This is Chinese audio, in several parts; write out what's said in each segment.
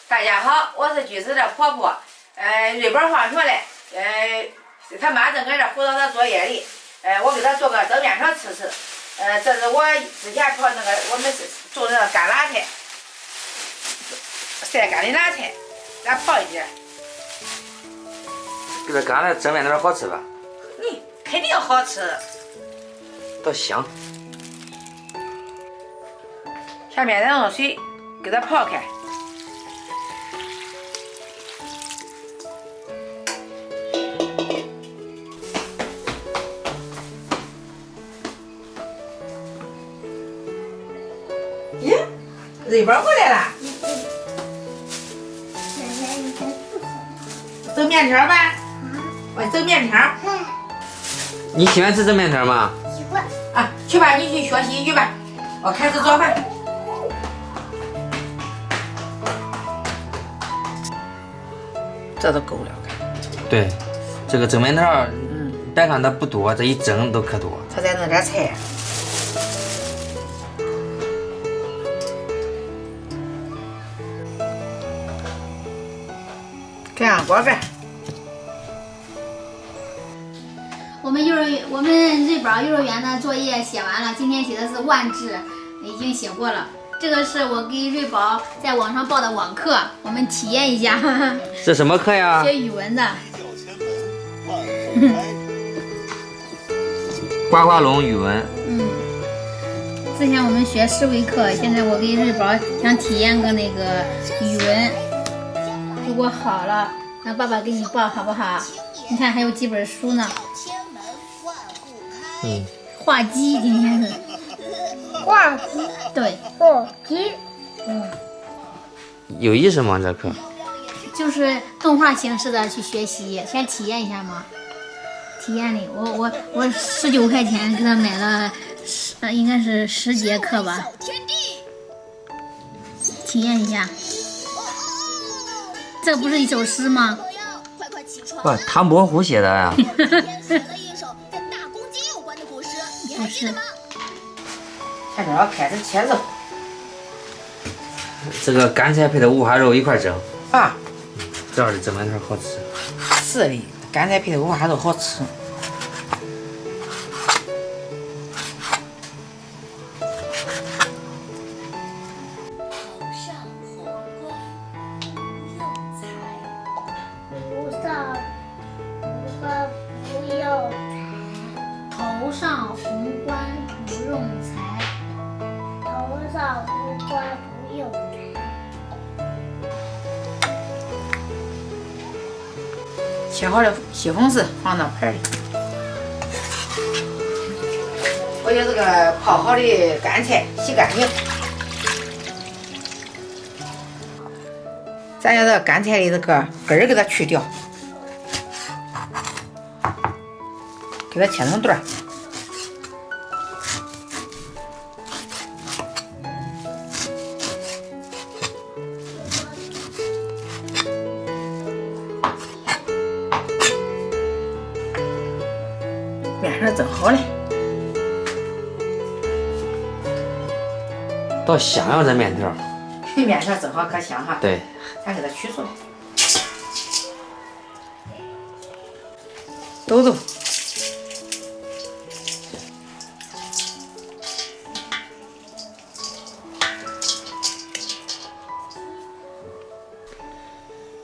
大家好，我是橘子的婆婆。瑞宝放学了，他妈正搁这辅导他作业里。我给他做个蒸面条吃吃。这是我之前泡那个我们种那个干辣菜，晒干的辣菜，咱泡一点。这个干的蒸面条好吃吧？你肯定好吃。倒香。下面再用水给它泡开。咦，瑞宝回来了。蒸面条吧。我蒸面条。你喜欢吃蒸面条吗？喜欢。啊，去吧，你去学习去吧。我开始做饭。这都够了，对，这个蒸面条，别看它不多，这一蒸都可多。他再弄点菜。这样锅盖。我们瑞宝幼儿园的作业写完了，今天写的是万字，已经写过了。这个是我给瑞宝在网上报的网课，我们体验一下。这什么课呀？学语文的。呱呱龙语文。之前我们学思维课，现在我给瑞宝想体验个那个语文。如果好了，让爸爸给你报好不好？你看还有几本书呢。画鸡今天是。画鸡。对。画鸡。有意思吗？这课？就是动画形式的去学习，先体验一下嘛。体验里，我19块钱给他买了应该是10节课吧。体验一下。这不是一首诗吗？哇，唐伯虎写的呀。不是。下面要开始切肉。这个干菜配的五花肉一块蒸。啊。这样的蒸面条好吃。是的，干菜配的五花肉好吃。头上红冠不用裁。头上红冠不用裁。切好的西红柿放到盘里。我将这个泡好的干菜洗干净。咱将这个干菜里这个根儿给它去掉，给它切成段儿。面条蒸好了。倒香呀，这面条。面条蒸好可香哈。对。咱给它取出来。豆豆。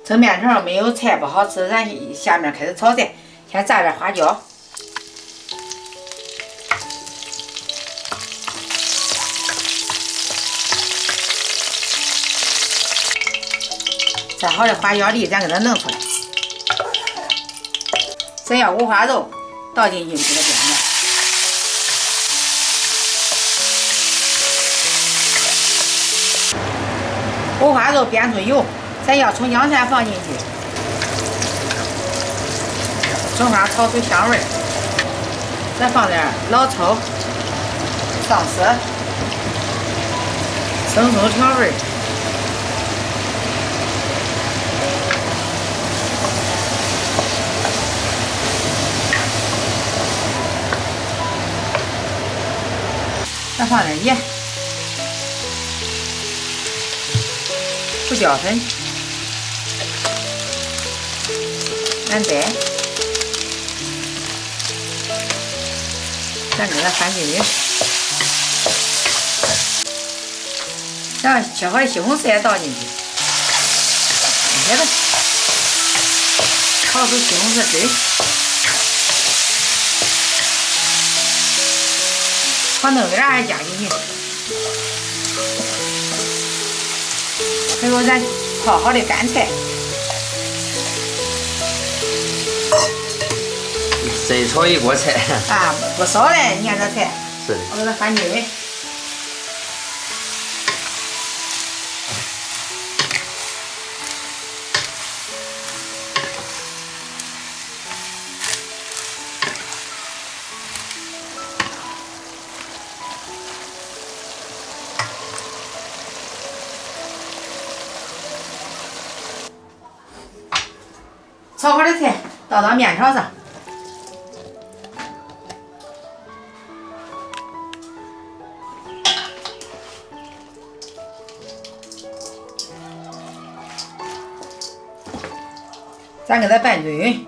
蒸面条没有菜不好吃，咱下面开始炒菜，先炸点花椒。炸好的花椒粒咱给它弄出来。这样五花肉倒进去这个边面。五花肉煸出油，咱要葱姜蒜放进去，正好炒出香味儿。再放点老抽、上色、生抽调味儿。再放点盐、胡椒粉。蛋白，咱给它翻均匀。咱切好的西红柿也倒进去，接着炒出西红柿汁，把豆芽也加进去，还有咱泡好的干菜。再炒一锅菜。啊，不少嘞，你看这菜，是的。我给它翻均匀。炒好的菜倒到面条上，咱给它拌均匀。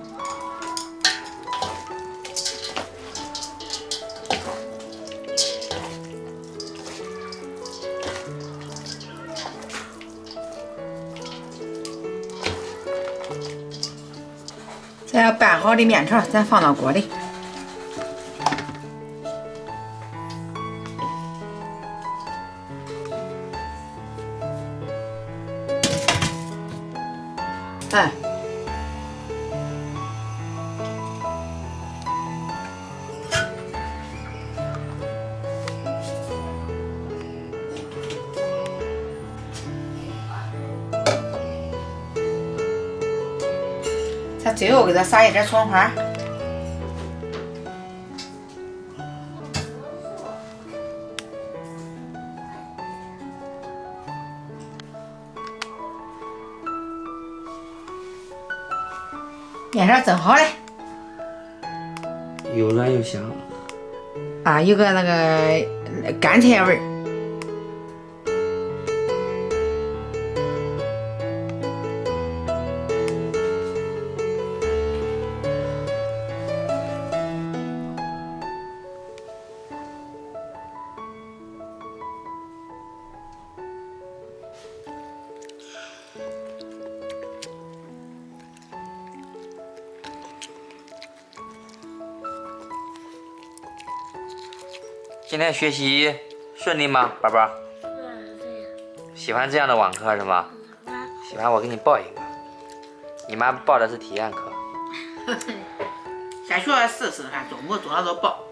这样拌好的面条，咱放到锅里。哎，咱最后给它撒一点葱花。面条蒸好嘞，又软又香。啊，有个那个干菜味儿。今天学习顺利吗，宝宝？喜欢这样的网课是吗？喜欢我给你报一个。你妈报的是体验课。先学试试看，中午多少都报。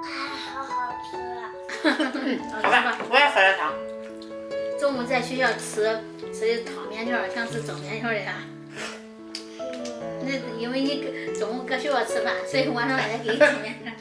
好好吃。好吧，我也喝点汤。中午在学校吃的汤面条，像是蒸面条的啥？那因为你中午搁学校吃饭，所以晚上来给你蒸面条。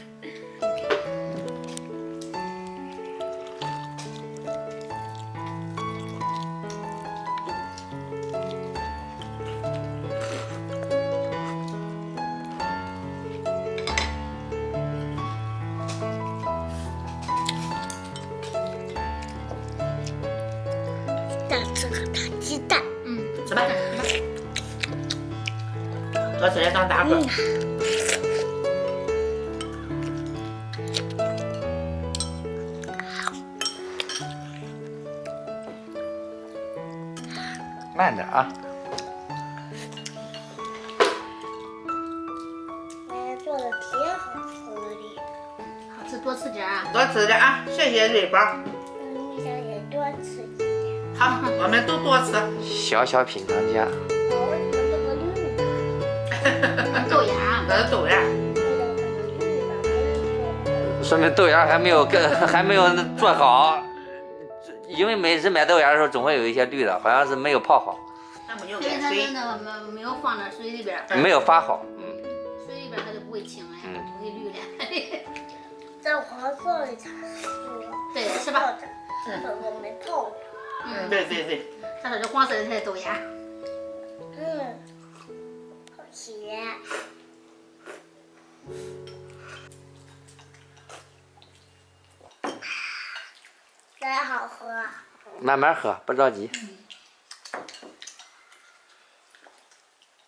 想吃个大鸡蛋。吃吧，多吃点当大个。慢点啊。妈妈做的挺好吃的。好吃多吃点啊。多吃点啊，谢谢瑞宝。你想也多吃一点。好，我们都多吃。小小品尝家。我为什么这么绿呢？豆芽。这是豆芽。说明豆芽还没有做好，因为每次买豆芽的时候总会有一些绿的，好像是没有泡好，那没有因为它点水。那个没有放到水里边，没有发好。水里边它就不会清了，不会绿了。在黄色里才是。对，是吧？我没泡过。对对对。他说这黄色的才是豆芽。好咸。真好喝。慢慢喝，不着急。